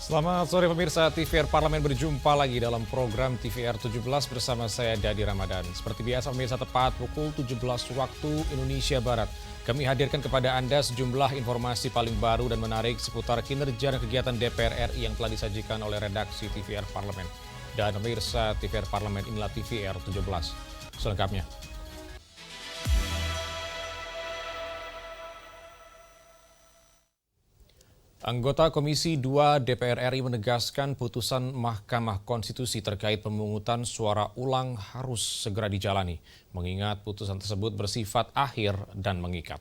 Selamat sore pemirsa, TVR Parlemen berjumpa lagi dalam program TVR 17 bersama saya Dadi Ramadan. Seperti biasa pemirsa, tepat pukul 17 waktu Indonesia Barat. Kami hadirkan kepada Anda sejumlah informasi paling baru dan menarik seputar kinerja dan kegiatan DPR RI yang telah disajikan oleh redaksi TVR Parlemen. Dan pemirsa, TVR Parlemen inilah TVR 17. Selengkapnya. Anggota Komisi 2 DPR RI menegaskan putusan Mahkamah Konstitusi terkait pemungutan suara ulang harus segera dijalani, mengingat putusan tersebut bersifat akhir dan mengikat.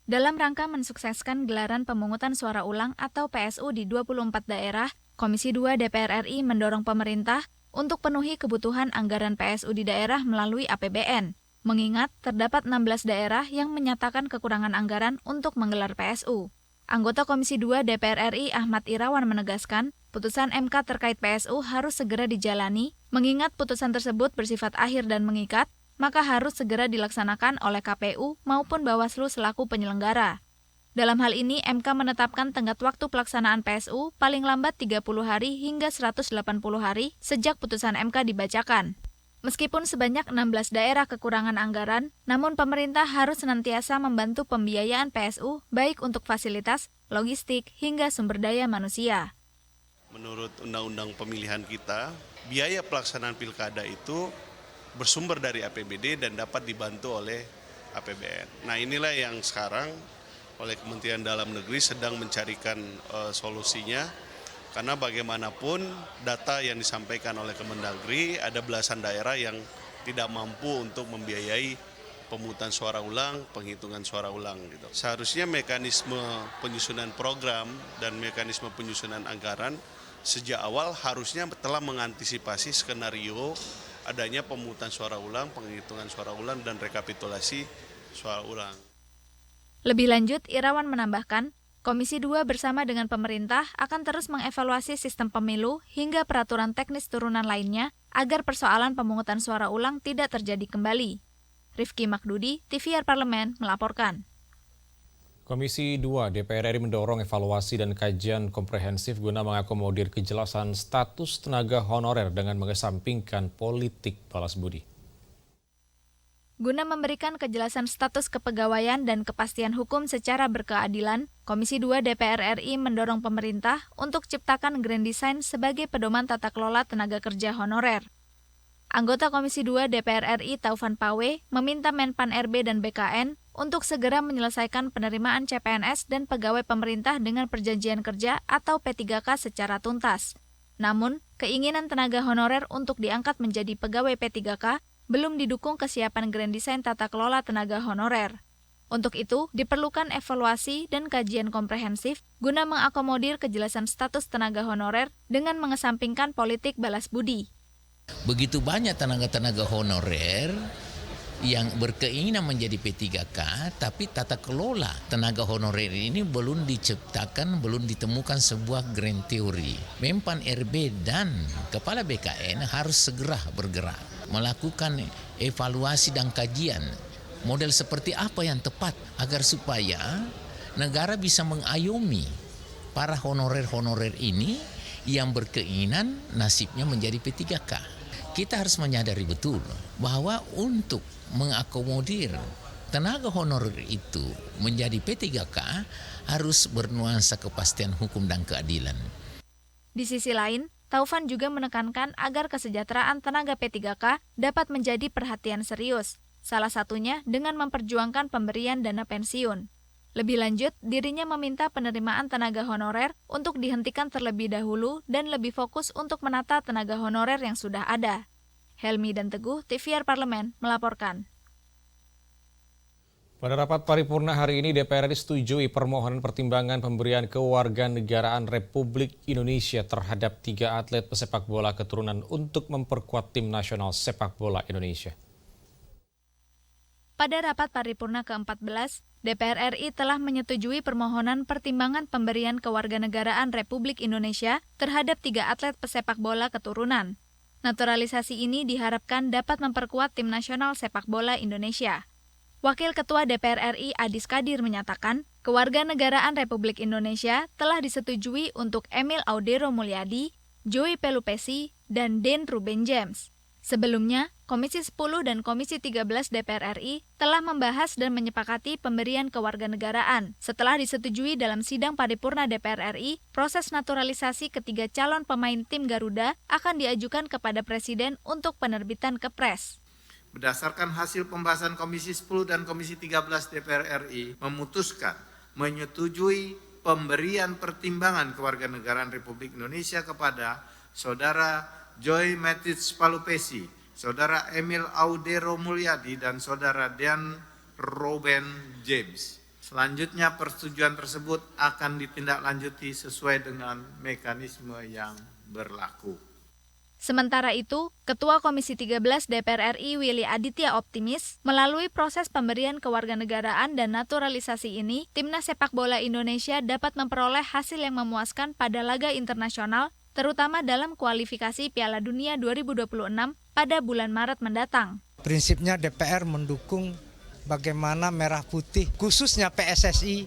Dalam rangka mensukseskan gelaran pemungutan suara ulang atau PSU di 24 daerah, Komisi 2 DPR RI mendorong pemerintah untuk penuhi kebutuhan anggaran PSU di daerah melalui APBN, mengingat terdapat 16 daerah yang menyatakan kekurangan anggaran untuk menggelar PSU. Anggota Komisi 2 DPR RI Ahmad Irawan menegaskan, putusan MK terkait PSU harus segera dijalani, mengingat putusan tersebut bersifat akhir dan mengikat, maka harus segera dilaksanakan oleh KPU maupun Bawaslu selaku penyelenggara. Dalam hal ini, MK menetapkan tenggat waktu pelaksanaan PSU paling lambat 30 hari hingga 180 hari sejak putusan MK dibacakan. Meskipun sebanyak 16 daerah kekurangan anggaran, namun pemerintah harus senantiasa membantu pembiayaan PSU baik untuk fasilitas, logistik, hingga sumber daya manusia. Menurut Undang-Undang Pemilihan kita, biaya pelaksanaan pilkada itu bersumber dari APBD dan dapat dibantu oleh APBN. Nah, inilah yang sekarang oleh Kementerian Dalam Negeri sedang mencarikan solusinya. Karena bagaimanapun data yang disampaikan oleh Kemendagri ada belasan daerah yang tidak mampu untuk membiayai pemungutan suara ulang, penghitungan suara ulang gitu. Seharusnya mekanisme penyusunan program dan mekanisme penyusunan anggaran sejak awal harusnya telah mengantisipasi skenario adanya pemungutan suara ulang, penghitungan suara ulang dan rekapitulasi suara ulang. Lebih lanjut, Irawan menambahkan, Komisi 2 bersama dengan pemerintah akan terus mengevaluasi sistem pemilu hingga peraturan teknis turunan lainnya agar persoalan pemungutan suara ulang tidak terjadi kembali. Rifki Makdudi, TVR Parlemen, melaporkan. Komisi 2 DPR RI mendorong evaluasi dan kajian komprehensif guna mengakomodir kejelasan status tenaga honorer dengan mengesampingkan politik balas budi. Guna memberikan kejelasan status kepegawaian dan kepastian hukum secara berkeadilan, Komisi 2 DPR RI mendorong pemerintah untuk ciptakan Grand Design sebagai pedoman tata kelola tenaga kerja honorer. Anggota Komisi 2 DPR RI Taufan Pawe meminta Menpan RB dan BKN untuk segera menyelesaikan penerimaan CPNS dan pegawai pemerintah dengan perjanjian kerja atau P3K secara tuntas. Namun, keinginan tenaga honorer untuk diangkat menjadi pegawai P3K belum didukung kesiapan Grand Design tata kelola tenaga honorer. Untuk itu, diperlukan evaluasi dan kajian komprehensif guna mengakomodir kejelasan status tenaga honorer dengan mengesampingkan politik balas budi. Begitu banyak tenaga-tenaga honorer yang berkeinginan menjadi P3K, tapi tata kelola tenaga honorer ini belum diciptakan, belum ditemukan sebuah grand theory. Menpan RB dan Kepala BKN harus segera bergerak, melakukan evaluasi dan kajian model seperti apa yang tepat agar supaya negara bisa mengayomi para honorer-honorer ini yang berkeinginan nasibnya menjadi P3K. Kita harus menyadari betul bahwa untuk mengakomodir tenaga honorer itu menjadi P3K harus bernuansa kepastian hukum dan keadilan. Di sisi lain, Taufan juga menekankan agar kesejahteraan tenaga P3K dapat menjadi perhatian serius, salah satunya dengan memperjuangkan pemberian dana pensiun. Lebih lanjut, dirinya meminta penerimaan tenaga honorer untuk dihentikan terlebih dahulu dan lebih fokus untuk menata tenaga honorer yang sudah ada. Helmi dan Teguh, TVR Parlemen, melaporkan. Pada rapat paripurna hari ini, DPR RI setujui permohonan pertimbangan pemberian kewarganegaraan Republik Indonesia terhadap 3 atlet pesepak bola keturunan untuk memperkuat tim nasional sepak bola Indonesia. Pada rapat paripurna ke-14, DPR RI telah menyetujui permohonan pertimbangan pemberian kewarganegaraan Republik Indonesia terhadap 3 atlet pesepak bola keturunan. Naturalisasi ini diharapkan dapat memperkuat tim nasional sepak bola Indonesia. Wakil Ketua DPR RI Adis Kadir menyatakan, Kewarganegaraan Republik Indonesia telah disetujui untuk Emil Audero Mulyadi, Joey Pelupesi, dan Den Ruben James. Sebelumnya, Komisi 10 dan Komisi 13 DPR RI telah membahas dan menyepakati pemberian kewarganegaraan. Setelah disetujui dalam sidang paripurna DPR RI, proses naturalisasi ketiga calon pemain tim Garuda akan diajukan kepada Presiden untuk penerbitan Kepres. Berdasarkan hasil pembahasan Komisi 10 dan Komisi 13 DPR RI memutuskan menyetujui pemberian pertimbangan kewarganegaraan Republik Indonesia kepada Saudara Joey Matthews Pelupesi, Saudara Emil Audero Mulyadi, dan Saudara Dan Ruben James. Selanjutnya persetujuan tersebut akan ditindaklanjuti sesuai dengan mekanisme yang berlaku. Sementara itu, Ketua Komisi 13 DPR RI Willy Aditya optimis, melalui proses pemberian kewarganegaraan dan naturalisasi ini, Timnas Sepak Bola Indonesia dapat memperoleh hasil yang memuaskan pada laga internasional, terutama dalam kualifikasi Piala Dunia 2026 pada bulan Maret mendatang. Prinsipnya DPR mendukung bagaimana Merah Putih, khususnya PSSI,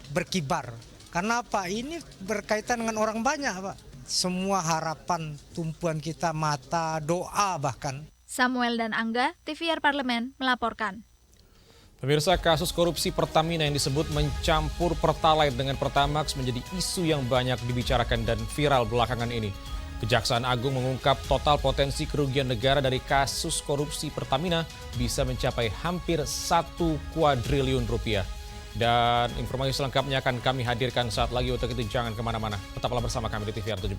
berkibar. Karena apa? Ini berkaitan dengan orang banyak, Pak. Semua harapan, tumpuan kita, mata, doa bahkan. Samuel dan Angga, TVR Parlemen, melaporkan. Pemirsa, kasus korupsi Pertamina yang disebut mencampur Pertalite dengan Pertamax menjadi isu yang banyak dibicarakan dan viral belakangan ini. Kejaksaan Agung mengungkap total potensi kerugian negara dari kasus korupsi Pertamina bisa mencapai hampir 1 kuadriliun rupiah. Dan informasi selengkapnya akan kami hadirkan saat lagi. Untuk itu jangan kemana-mana. Tetaplah bersama kami di TVR 17.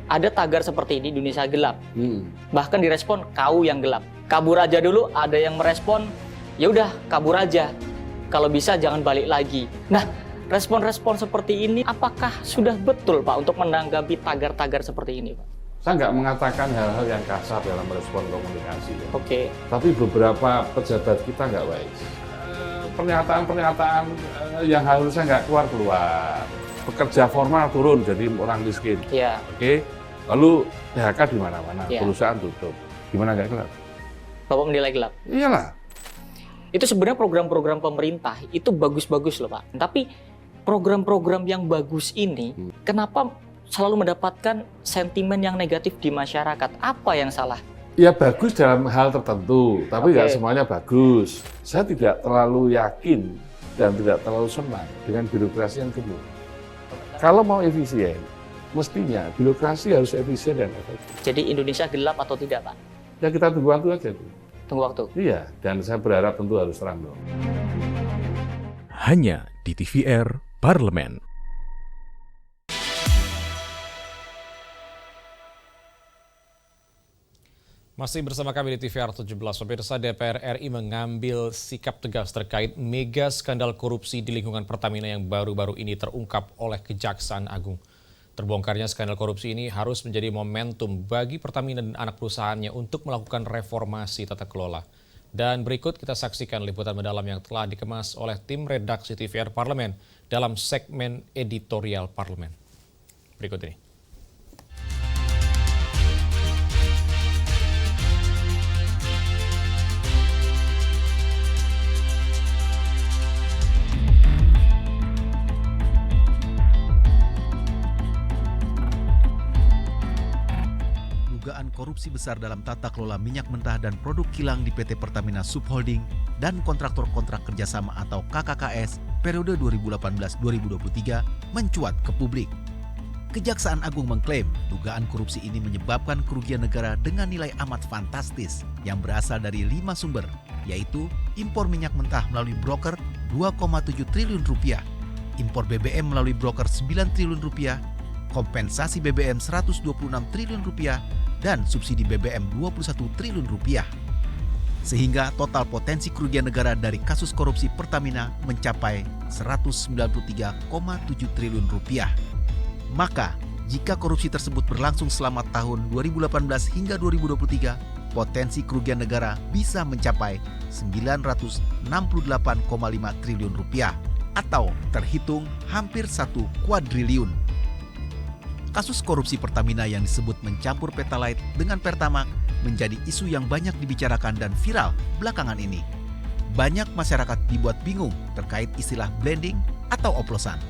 Ada tagar seperti ini, Indonesia gelap. Bahkan direspon kau yang gelap. Kabur aja dulu, ada yang merespon, ya udah kabur aja. Kalau bisa jangan balik lagi. Nah, respon-respon seperti ini apakah sudah betul Pak untuk menanggapi tagar-tagar seperti ini Pak? Saya nggak mengatakan hal-hal yang kasar dalam respon komunikasi. Ya. Oke. Tapi beberapa pejabat kita nggak wise. Pernyataan-pernyataan yang harusnya nggak keluar. Pekerja formal turun jadi orang miskin. Iya. Oke. Lalu PHK di mana-mana, Ya. perusahaan tutup. Gimana nggak gelap? Bapak menilai gelap? Iyalah. Itu sebenarnya program-program pemerintah itu bagus-bagus loh Pak. Tapi program-program yang bagus ini, kenapa selalu mendapatkan sentimen yang negatif di masyarakat? Apa yang salah? Ya bagus dalam hal tertentu, tapi nggak Oke. semuanya bagus. Saya tidak terlalu yakin dan tidak terlalu senang dengan birokrasi yang gemuk. Kalau mau efisien, mestinya birokrasi harus efisien dan efektif. Jadi Indonesia gelap atau tidak Pak? Ya kita tunggu waktu aja tuh. Tunggu waktu. Iya, dan saya berharap tentu harus terang dong. Hanya di TVR Parlemen. Masih bersama kami di TVR 17, pemirsa. DPR RI mengambil sikap tegas terkait mega skandal korupsi di lingkungan Pertamina yang baru-baru ini terungkap oleh Kejaksaan Agung. Terbongkarnya skandal korupsi ini harus menjadi momentum bagi Pertamina dan anak perusahaannya untuk melakukan reformasi tata kelola. Dan berikut kita saksikan liputan mendalam yang telah dikemas oleh tim redaksi TVR Parlemen dalam segmen editorial Parlemen. Berikut ini. Dugaan korupsi besar dalam tata kelola minyak mentah dan produk kilang di PT Pertamina Subholding dan kontraktor-kontrak kerjasama atau KKKS periode 2018-2023 mencuat ke publik. Kejaksaan Agung mengklaim dugaan korupsi ini menyebabkan kerugian negara dengan nilai amat fantastis yang berasal dari 5 sumber, yaitu impor minyak mentah melalui broker 2,7 triliun rupiah, impor BBM melalui broker 9 triliun rupiah, kompensasi BBM 126 triliun rupiah, dan subsidi BBM 21 triliun rupiah. Sehingga total potensi kerugian negara dari kasus korupsi Pertamina mencapai 193,7 triliun rupiah. Maka, jika korupsi tersebut berlangsung selama tahun 2018 hingga 2023, potensi kerugian negara bisa mencapai 968,5 triliun rupiah atau terhitung hampir 1 kuadriliun. kasus korupsi Pertamina yang disebut mencampur Pertalite dengan Pertamax menjadi isu yang banyak dibicarakan dan viral belakangan ini. Banyak masyarakat dibuat bingung terkait istilah blending atau oplosan.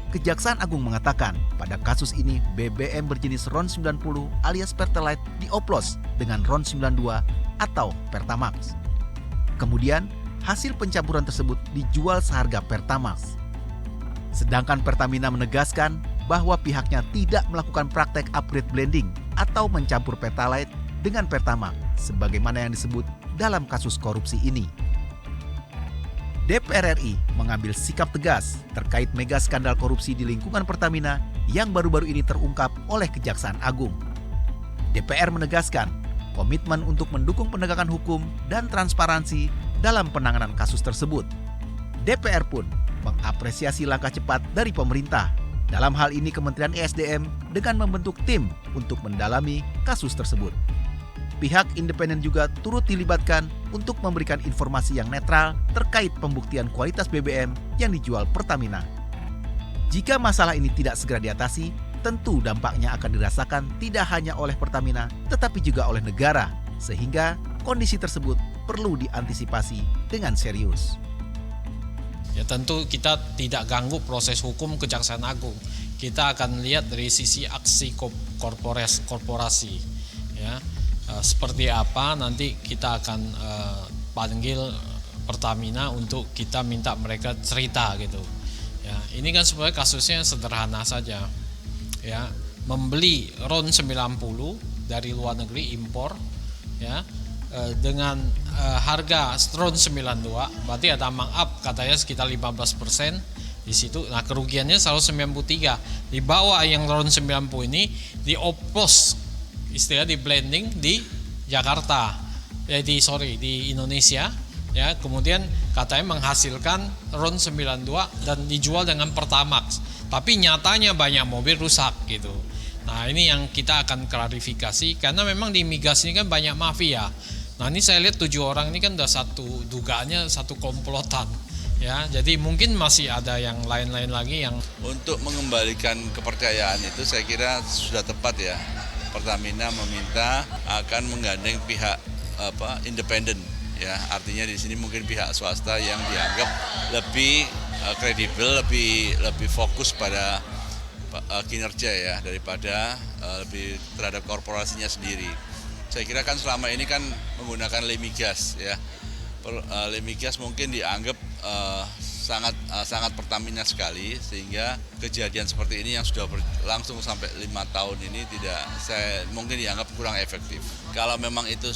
Kejaksaan Agung mengatakan pada kasus ini BBM berjenis RON 90 alias Pertalite dioplos dengan RON 92 atau Pertamax. Kemudian hasil pencampuran tersebut dijual seharga Pertamax. Sedangkan Pertamina menegaskan bahwa pihaknya tidak melakukan praktek upgrade blending atau mencampur Pertalite dengan Pertamax sebagaimana yang disebut dalam kasus korupsi ini. DPR RI mengambil sikap tegas terkait mega skandal korupsi di lingkungan Pertamina yang baru-baru ini terungkap oleh Kejaksaan Agung. DPR menegaskan komitmen untuk mendukung penegakan hukum dan transparansi dalam penanganan kasus tersebut. DPR pun mengapresiasi langkah cepat dari pemerintah, dalam hal ini Kementerian ESDM dengan membentuk tim untuk mendalami kasus tersebut. Pihak independen juga turut dilibatkan untuk memberikan informasi yang netral terkait pembuktian kualitas BBM yang dijual Pertamina. Jika masalah ini tidak segera diatasi, tentu dampaknya akan dirasakan tidak hanya oleh Pertamina, tetapi juga oleh negara, sehingga kondisi tersebut perlu diantisipasi dengan serius. Ya tentu kita tidak ganggu proses hukum Kejaksaan Agung. Kita akan lihat dari sisi aksi korporasi, ya seperti apa nanti kita akan panggil Pertamina untuk kita minta mereka cerita gitu. Ya ini kan sebenarnya kasusnya sederhana saja, ya membeli RON 90 dari luar negeri impor, ya. Dengan harga RON 92, berarti ada markup katanya sekitar 15% di situ. Nah kerugiannya 193. Di bawah yang RON 90 ini dioplos, istilah di blending di Jakarta, di Indonesia, ya. Kemudian katanya menghasilkan RON 92 dan dijual dengan Pertamax. Tapi nyatanya banyak mobil rusak gitu. Nah ini yang kita akan klarifikasi karena memang di migas ini kan banyak mafia. Nah ini saya lihat 7 orang ini kan udah dugaannya satu komplotan, ya. Jadi mungkin masih ada yang lain-lain lagi yang untuk mengembalikan kepercayaan itu saya kira sudah tepat ya. Pertamina meminta akan menggandeng pihak independen, ya. Artinya di sini mungkin pihak swasta yang dianggap lebih kredibel, lebih fokus pada kinerja ya daripada lebih terhadap korporasinya sendiri. Saya kira kan selama ini kan menggunakan Lemigas ya. Lemigas mungkin dianggap sangat Pertamina sekali sehingga kejadian seperti ini yang sudah berlangsung sampai 5 tahun ini mungkin dianggap kurang efektif. Kalau memang itu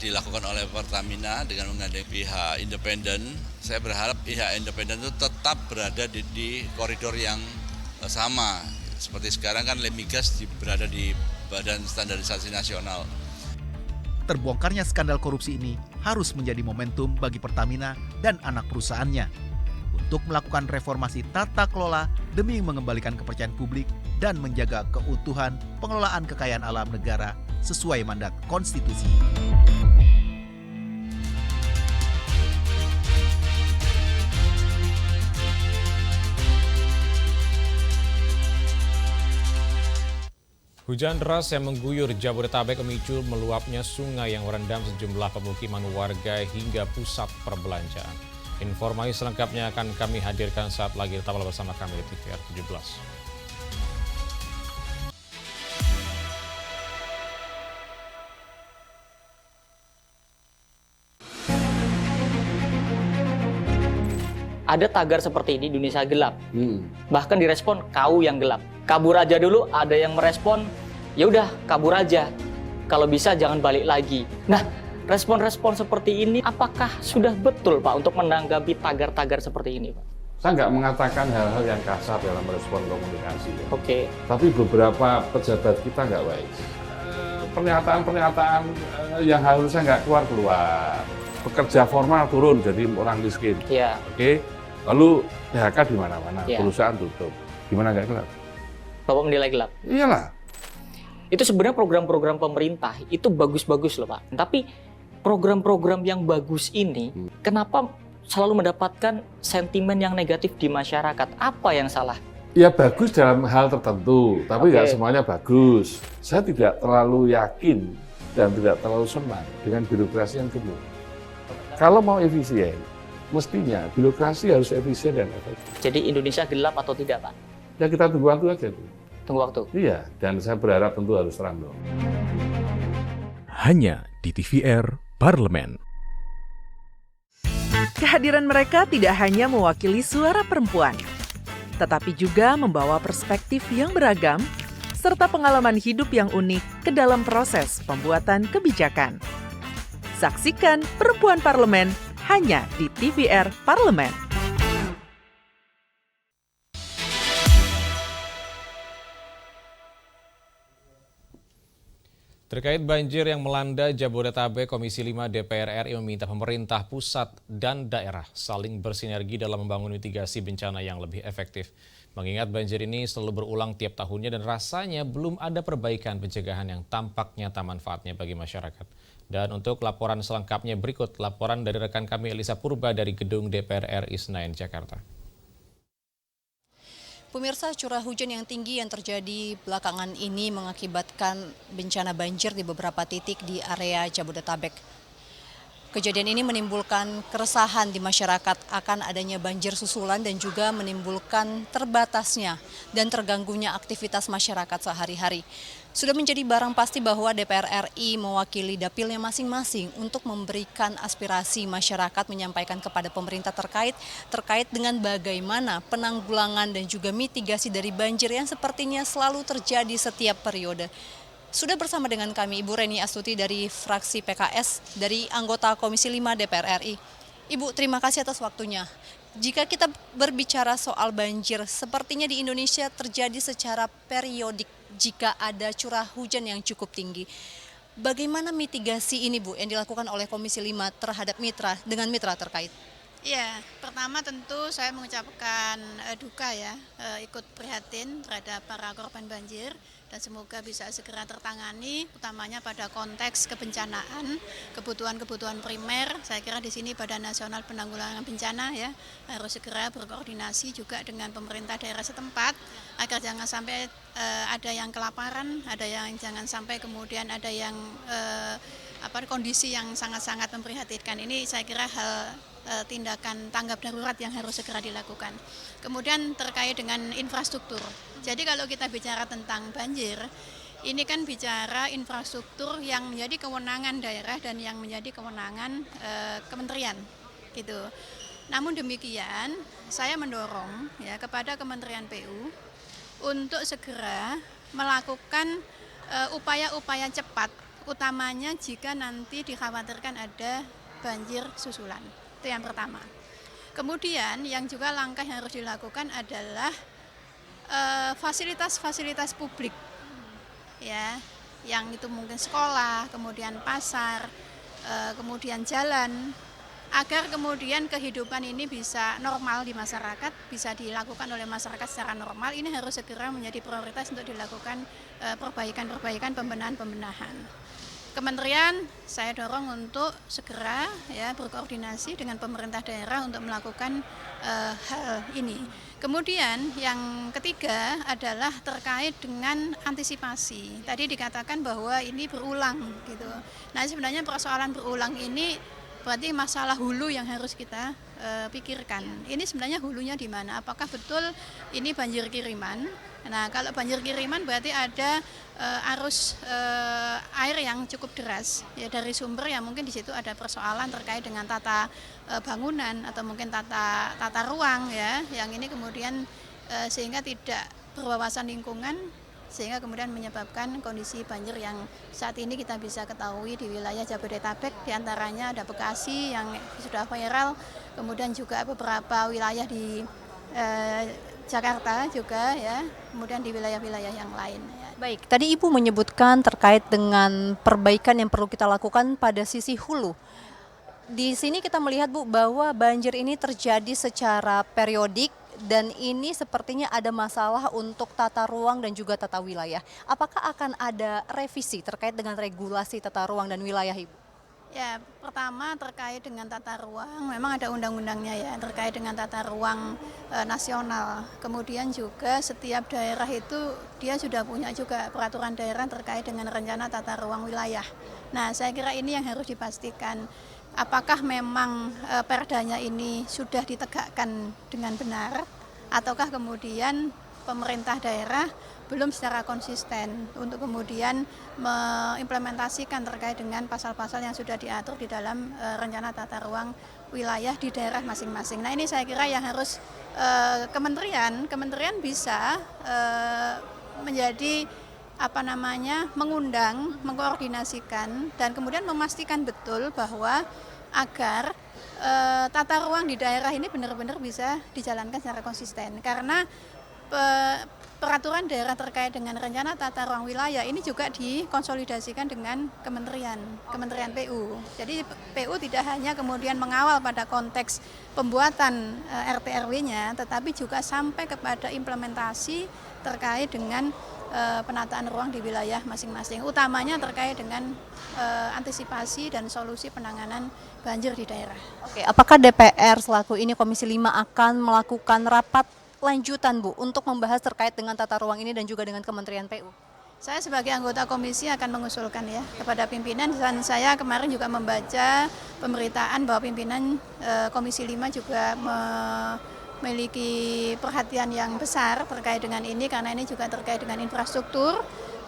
dilakukan oleh Pertamina dengan menggandeng pihak independen, saya berharap pihak independen itu tetap berada di koridor yang sama. Seperti sekarang kan Lemigas berada di Badan Standarisasi Nasional. Terbongkarnya skandal korupsi ini harus menjadi momentum bagi Pertamina dan anak perusahaannya untuk melakukan reformasi tata kelola demi mengembalikan kepercayaan publik dan menjaga keutuhan pengelolaan kekayaan alam negara sesuai mandat konstitusi. Hujan deras yang mengguyur Jabodetabek memicu meluapnya sungai yang merendam sejumlah pemukiman warga hingga pusat perbelanjaan. Informasi selengkapnya akan kami hadirkan saat lagi, tetaplah bersama kami di TVR 17. Ada tagar seperti ini, Indonesia gelap. Bahkan direspon kau yang gelap. Kabur aja dulu, ada yang merespon, ya udah kabur aja. Kalau bisa jangan balik lagi. Nah, respon-respon seperti ini apakah sudah betul Pak untuk menanggapi tagar-tagar seperti ini Pak? Saya nggak mengatakan hal-hal yang kasar dalam respon komunikasi. Ya. Oke. Tapi beberapa pejabat kita nggak baik. Pernyataan-pernyataan yang harusnya nggak keluar. Pekerja formal turun jadi orang miskin. Iya. Oke. Lalu PHK di mana-mana, ya. Perusahaan tutup. Gimana nggak gelap? Bapak menilai gelap? Iyalah. Itu sebenarnya program-program pemerintah itu bagus-bagus loh Pak. Tapi program-program yang bagus ini kenapa selalu mendapatkan sentimen yang negatif di masyarakat? Apa yang salah Ya bagus dalam hal tertentu, tapi nggak semuanya bagus. Saya tidak terlalu yakin dan tidak terlalu senang dengan birokrasi yang gemuk. Kalau mau efisien, mestinya birokrasi harus efisien dan efektif. Jadi Indonesia gelap atau tidak, Pak? Ya kita tunggu waktu aja tuh. Tunggu waktu? Iya, dan saya berharap tentu harus terang dong. Hanya di TVR Parlemen. Kehadiran mereka tidak hanya mewakili suara perempuan, tetapi juga membawa perspektif yang beragam serta pengalaman hidup yang unik ke dalam proses pembuatan kebijakan. Saksikan Perempuan Parlemen hanya di TVR Parlemen. Terkait banjir yang melanda Jabodetabek, Komisi 5 DPR RI meminta pemerintah pusat dan daerah saling bersinergi dalam membangun mitigasi bencana yang lebih efektif. Mengingat banjir ini selalu berulang tiap tahunnya dan rasanya belum ada perbaikan pencegahan yang tampak nyata manfaatnya bagi masyarakat. Dan untuk laporan selengkapnya berikut laporan dari rekan kami Elisa Purba dari Gedung DPR RI Senayan, Jakarta. Pemirsa, curah hujan yang tinggi yang terjadi belakangan ini mengakibatkan bencana banjir di beberapa titik di area Jabodetabek. Kejadian ini menimbulkan keresahan di masyarakat akan adanya banjir susulan dan juga menimbulkan terbatasnya dan terganggunya aktivitas masyarakat sehari-hari. Sudah menjadi barang pasti bahwa DPR RI mewakili dapilnya masing-masing untuk memberikan aspirasi masyarakat, menyampaikan kepada pemerintah terkait dengan bagaimana penanggulangan dan juga mitigasi dari banjir yang sepertinya selalu terjadi setiap periode. Sudah bersama dengan kami Ibu Reni Astuti dari fraksi PKS dari anggota Komisi 5 DPR RI. Ibu, terima kasih atas waktunya. Jika kita berbicara soal banjir, sepertinya di Indonesia terjadi secara periodik jika ada curah hujan yang cukup tinggi. Bagaimana mitigasi ini, Bu, yang dilakukan oleh Komisi 5 terhadap mitra terkait? Ya, pertama tentu saya mengucapkan duka ya, ikut prihatin terhadap para korban banjir dan semoga bisa segera tertangani, utamanya pada konteks kebencanaan, kebutuhan-kebutuhan primer. Saya kira di sini Badan Nasional Penanggulangan Bencana ya harus segera berkoordinasi juga dengan pemerintah daerah setempat agar jangan sampai ada yang kelaparan, ada yang jangan sampai kemudian ada yang kondisi yang sangat-sangat memprihatinkan. Ini saya kira hal tindakan tanggap darurat yang harus segera dilakukan. Kemudian terkait dengan infrastruktur. Jadi kalau kita bicara tentang banjir, ini kan bicara infrastruktur yang menjadi kewenangan daerah dan yang menjadi kewenangan kementerian, gitu. Namun demikian, saya mendorong ya kepada Kementerian PU untuk segera melakukan upaya-upaya cepat, utamanya jika nanti dikhawatirkan ada banjir susulan. Itu yang pertama. Kemudian yang juga langkah yang harus dilakukan adalah fasilitas-fasilitas publik, ya, yang itu mungkin sekolah, kemudian pasar, kemudian jalan, agar kemudian kehidupan ini bisa normal di masyarakat, bisa dilakukan oleh masyarakat secara normal. Ini harus segera menjadi prioritas untuk dilakukan perbaikan-perbaikan, pembenahan. Kementerian saya dorong untuk segera ya berkoordinasi dengan pemerintah daerah untuk melakukan hal ini. Kemudian yang ketiga adalah terkait dengan antisipasi. Tadi dikatakan bahwa ini berulang gitu. Nah, sebenarnya persoalan berulang ini berarti masalah hulu yang harus kita pikirkan. Ini sebenarnya hulunya di mana? Apakah betul ini banjir kiriman? Nah, kalau banjir kiriman berarti ada arus air yang cukup deras ya dari sumber yang mungkin di situ ada persoalan terkait dengan tata bangunan atau mungkin tata ruang ya, yang ini kemudian sehingga tidak berwawasan lingkungan, sehingga kemudian menyebabkan kondisi banjir yang saat ini kita bisa ketahui di wilayah Jabodetabek, diantaranya ada Bekasi yang sudah viral, kemudian juga beberapa wilayah di Jakarta juga ya, kemudian di wilayah-wilayah yang lain. Baik, tadi Ibu menyebutkan terkait dengan perbaikan yang perlu kita lakukan pada sisi hulu. Di sini kita melihat, Bu, bahwa banjir ini terjadi secara periodik dan ini sepertinya ada masalah untuk tata ruang dan juga tata wilayah. Apakah akan ada revisi terkait dengan regulasi tata ruang dan wilayah, Ibu? Ya, pertama terkait dengan tata ruang, memang ada undang-undangnya ya, terkait dengan tata ruang nasional. Kemudian juga setiap daerah itu dia sudah punya juga peraturan daerah terkait dengan rencana tata ruang wilayah. Nah, saya kira ini yang harus dipastikan. Apakah memang perdanya ini sudah ditegakkan dengan benar, ataukah kemudian pemerintah daerah belum secara konsisten untuk kemudian mengimplementasikan terkait dengan pasal-pasal yang sudah diatur di dalam rencana tata ruang wilayah di daerah masing-masing. Nah, ini saya kira yang harus kementerian bisa menjadi mengundang, mengkoordinasikan dan kemudian memastikan betul bahwa agar tata ruang di daerah ini benar-benar bisa dijalankan secara konsisten, karena peraturan daerah terkait dengan rencana tata ruang wilayah ini juga dikonsolidasikan dengan Kementerian PU. Jadi PU tidak hanya kemudian mengawal pada konteks pembuatan RT/RW-nya, tetapi juga sampai kepada implementasi terkait dengan penataan ruang di wilayah masing-masing, utamanya terkait dengan antisipasi dan solusi penanganan banjir di daerah. Oke, apakah DPR selaku ini Komisi 5 akan melakukan rapat lanjutan Bu untuk membahas terkait dengan tata ruang ini dan juga dengan Kementerian PU? Saya sebagai anggota komisi akan mengusulkan ya kepada pimpinan, dan saya kemarin juga membaca pemberitaan bahwa pimpinan Komisi 5 juga memiliki perhatian yang besar terkait dengan ini, karena ini juga terkait dengan infrastruktur.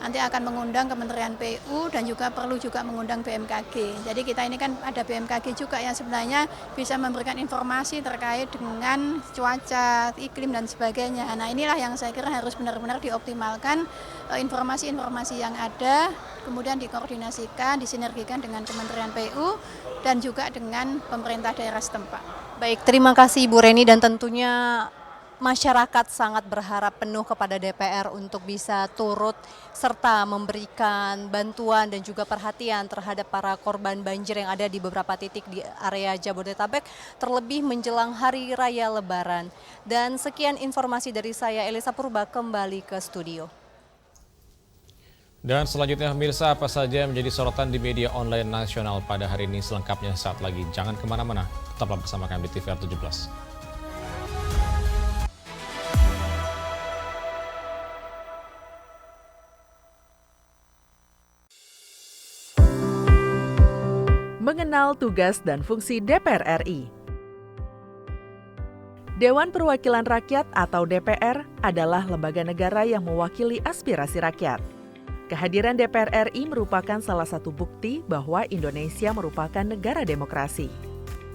Nanti akan mengundang Kementerian PU dan juga perlu juga mengundang BMKG. Jadi kita ini kan ada BMKG juga yang sebenarnya bisa memberikan informasi terkait dengan cuaca, iklim dan sebagainya. Nah, inilah yang saya kira harus benar-benar dioptimalkan informasi-informasi yang ada, kemudian dikoordinasikan, disinergikan dengan Kementerian PU dan juga dengan pemerintah daerah setempat. Baik, terima kasih Bu Reni, dan tentunya masyarakat sangat berharap penuh kepada DPR untuk bisa turut serta memberikan bantuan dan juga perhatian terhadap para korban banjir yang ada di beberapa titik di area Jabodetabek, terlebih menjelang Hari Raya Lebaran. Dan sekian informasi dari saya, Elisa Purba, kembali ke studio. Dan selanjutnya pemirsa, apa saja menjadi sorotan di media online nasional pada hari ini, selengkapnya saat lagi. Jangan kemana-mana, tetaplah bersama kami di TVR 17. Mengenal tugas dan fungsi DPR RI. Dewan Perwakilan Rakyat atau DPR adalah lembaga negara yang mewakili aspirasi rakyat. Kehadiran DPR RI merupakan salah satu bukti bahwa Indonesia merupakan negara demokrasi.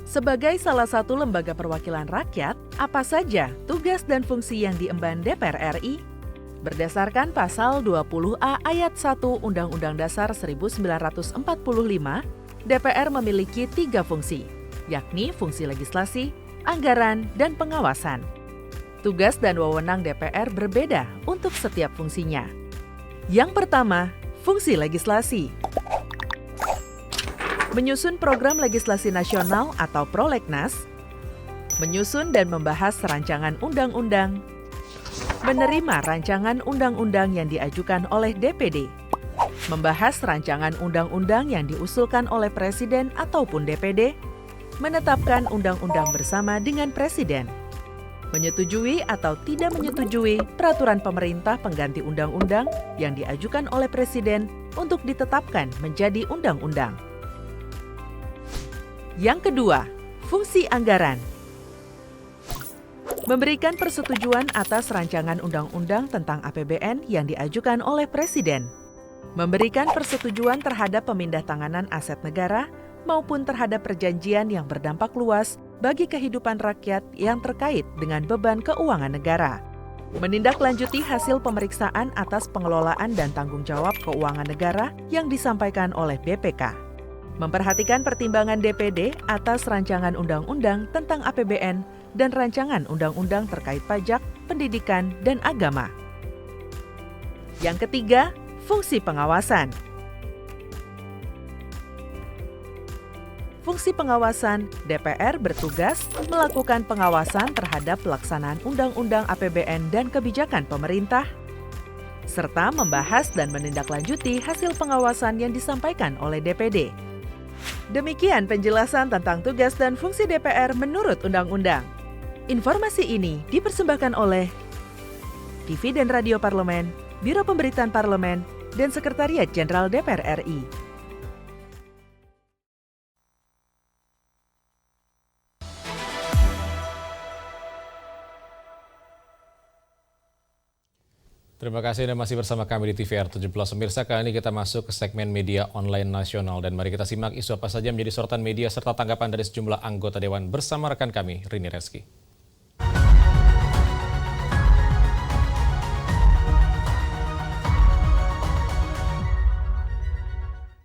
Sebagai salah satu lembaga perwakilan rakyat, apa saja tugas dan fungsi yang diemban DPR RI? Berdasarkan pasal 20A ayat 1 Undang-Undang Dasar 1945, DPR memiliki 3 fungsi, yakni fungsi legislasi, anggaran, dan pengawasan. Tugas dan wewenang DPR berbeda untuk setiap fungsinya. Yang pertama, fungsi legislasi. Menyusun program legislasi nasional atau prolegnas, menyusun dan membahas rancangan undang-undang, menerima rancangan undang-undang yang diajukan oleh DPD, membahas rancangan undang-undang yang diusulkan oleh Presiden ataupun DPD, menetapkan undang-undang bersama dengan Presiden, menyetujui atau tidak menyetujui peraturan pemerintah pengganti undang-undang yang diajukan oleh Presiden untuk ditetapkan menjadi undang-undang. Yang kedua, fungsi anggaran. Memberikan persetujuan atas rancangan undang-undang tentang APBN yang diajukan oleh Presiden. Memberikan persetujuan terhadap pemindahantanganan aset negara maupun terhadap perjanjian yang berdampak luas bagi kehidupan rakyat yang terkait dengan beban keuangan negara. Menindaklanjuti hasil pemeriksaan atas pengelolaan dan tanggung jawab keuangan negara yang disampaikan oleh BPK. Memperhatikan pertimbangan DPD atas rancangan undang-undang tentang APBN dan rancangan undang-undang terkait pajak, pendidikan, dan agama. Yang ketiga, fungsi pengawasan. Fungsi pengawasan, DPR bertugas melakukan pengawasan terhadap pelaksanaan undang-undang APBN dan kebijakan pemerintah, serta membahas dan menindaklanjuti hasil pengawasan yang disampaikan oleh DPD. Demikian penjelasan tentang tugas dan fungsi DPR menurut Undang-Undang. Informasi ini dipersembahkan oleh TV dan Radio Parlemen, Biro Pemberitaan Parlemen, dan Sekretariat Jenderal DPR RI. Terima kasih Anda masih bersama kami di TVR 17. Pemirsa, kali ini kita masuk ke segmen media online nasional. Dan mari kita simak isu apa saja menjadi sorotan media serta tanggapan dari sejumlah anggota Dewan bersama rekan kami, Rini Reski.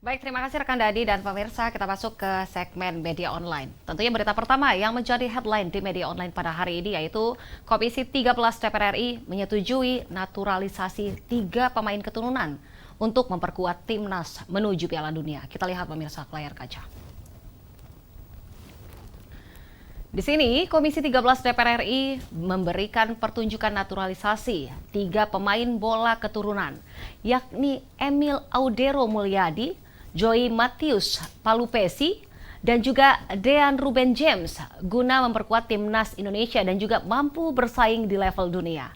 Baik, terima kasih rekan Dadi dan pemirsa. Kita masuk ke segmen media online. Tentunya berita pertama yang menjadi headline di media online pada hari ini yaitu Komisi 13 DPR RI menyetujui naturalisasi 3 pemain keturunan untuk memperkuat timnas menuju Piala Dunia. Kita lihat pemirsa ke layar kaca. Di sini, Komisi 13 DPR RI memberikan pertunjukan naturalisasi 3 pemain bola keturunan, yakni Emil Audero Mulyadi, Joey Matius Palupesi, dan juga Dean Ruben James guna memperkuat timnas Indonesia dan juga mampu bersaing di level dunia.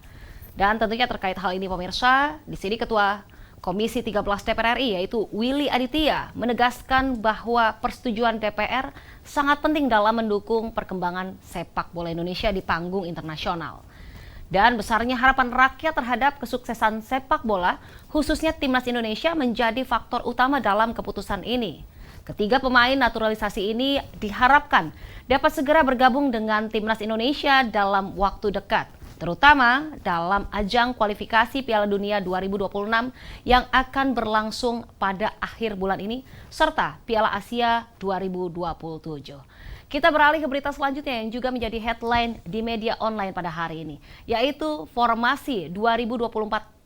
Dan tentunya terkait hal ini pemirsa, di sini Ketua Komisi 13 DPR RI yaitu Willy Aditya menegaskan bahwa persetujuan DPR sangat penting dalam mendukung perkembangan sepak bola Indonesia di panggung internasional. Dan besarnya harapan rakyat terhadap kesuksesan sepak bola, khususnya timnas Indonesia menjadi faktor utama dalam keputusan ini. Ketiga pemain naturalisasi ini diharapkan dapat segera bergabung dengan timnas Indonesia dalam waktu dekat, terutama dalam ajang kualifikasi Piala Dunia 2026 yang akan berlangsung pada akhir bulan ini, serta Piala Asia 2027. Kita beralih ke berita selanjutnya yang juga menjadi headline di media online pada hari ini, yaitu Formasi 2024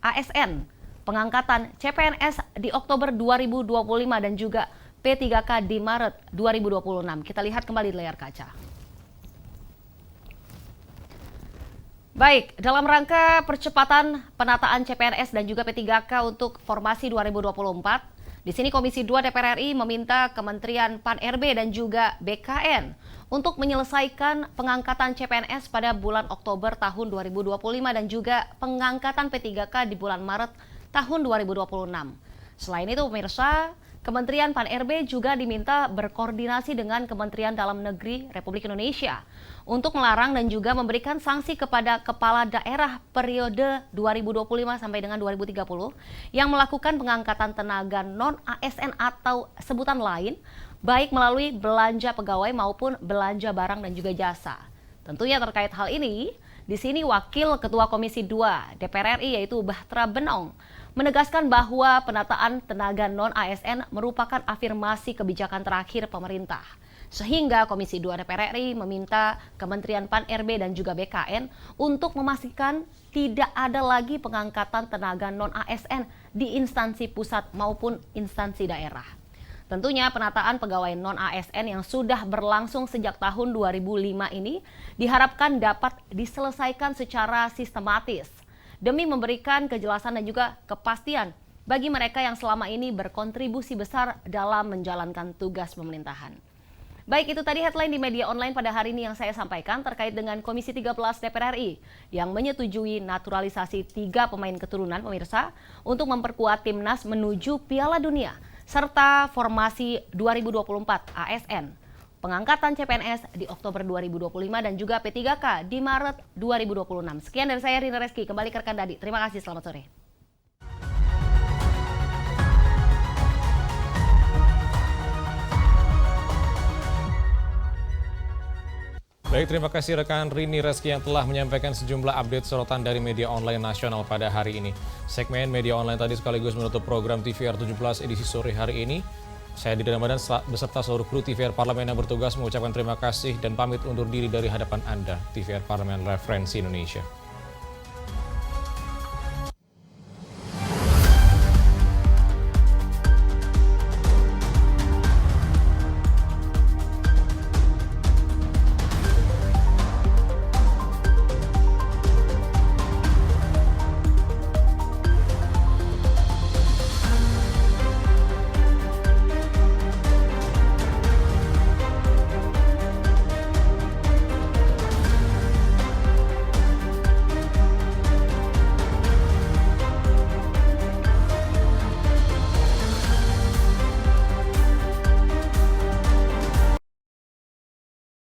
ASN, pengangkatan CPNS di Oktober 2025 dan juga P3K di Maret 2026. Kita lihat kembali di layar kaca. Baik, dalam rangka percepatan penataan CPNS dan juga P3K untuk Formasi 2024, di sini Komisi 2 DPR RI meminta Kementerian Pan-RB dan juga BKN untuk menyelesaikan pengangkatan CPNS pada bulan Oktober tahun 2025 dan juga pengangkatan P3K di bulan Maret tahun 2026. Selain itu pemirsa, Kementerian Pan-RB juga diminta berkoordinasi dengan Kementerian Dalam Negeri Republik Indonesia untuk melarang dan juga memberikan sanksi kepada kepala daerah periode 2025 sampai dengan 2030 yang melakukan pengangkatan tenaga non-ASN atau sebutan lain, baik melalui belanja pegawai maupun belanja barang dan juga jasa. Tentunya terkait hal ini, di sini Wakil Ketua Komisi 2 DPR RI yaitu Bahtera Benong menegaskan bahwa penataan tenaga non-ASN merupakan afirmasi kebijakan terakhir pemerintah. Sehingga Komisi 2 DPR RI meminta Kementerian Pan-RB dan juga BKN untuk memastikan tidak ada lagi pengangkatan tenaga non-ASN di instansi pusat maupun instansi daerah. Tentunya penataan pegawai non-ASN yang sudah berlangsung sejak tahun 2005 ini diharapkan dapat diselesaikan secara sistematis demi memberikan kejelasan dan juga kepastian bagi mereka yang selama ini berkontribusi besar dalam menjalankan tugas pemerintahan. Baik, itu tadi headline di media online pada hari ini yang saya sampaikan terkait dengan Komisi 13 DPR RI yang menyetujui naturalisasi 3 pemain keturunan pemirsa untuk memperkuat timnas menuju Piala Dunia serta Formasi 2024 ASN, pengangkatan CPNS di Oktober 2025 dan juga P3K di Maret 2026. Sekian dari saya Rini Reski, kembali ke rekan Dadi. Terima kasih, selamat sore. Baik, terima kasih rekan Rini Reski yang telah menyampaikan sejumlah update sorotan dari media online nasional pada hari ini. Segmen media online tadi sekaligus menutup program TVR 17 edisi sore hari ini. Saya Didi Ramadan beserta seluruh kru TVR Parlemen yang bertugas mengucapkan terima kasih dan pamit undur diri dari hadapan Anda. TVR Parlemen Referensi Indonesia.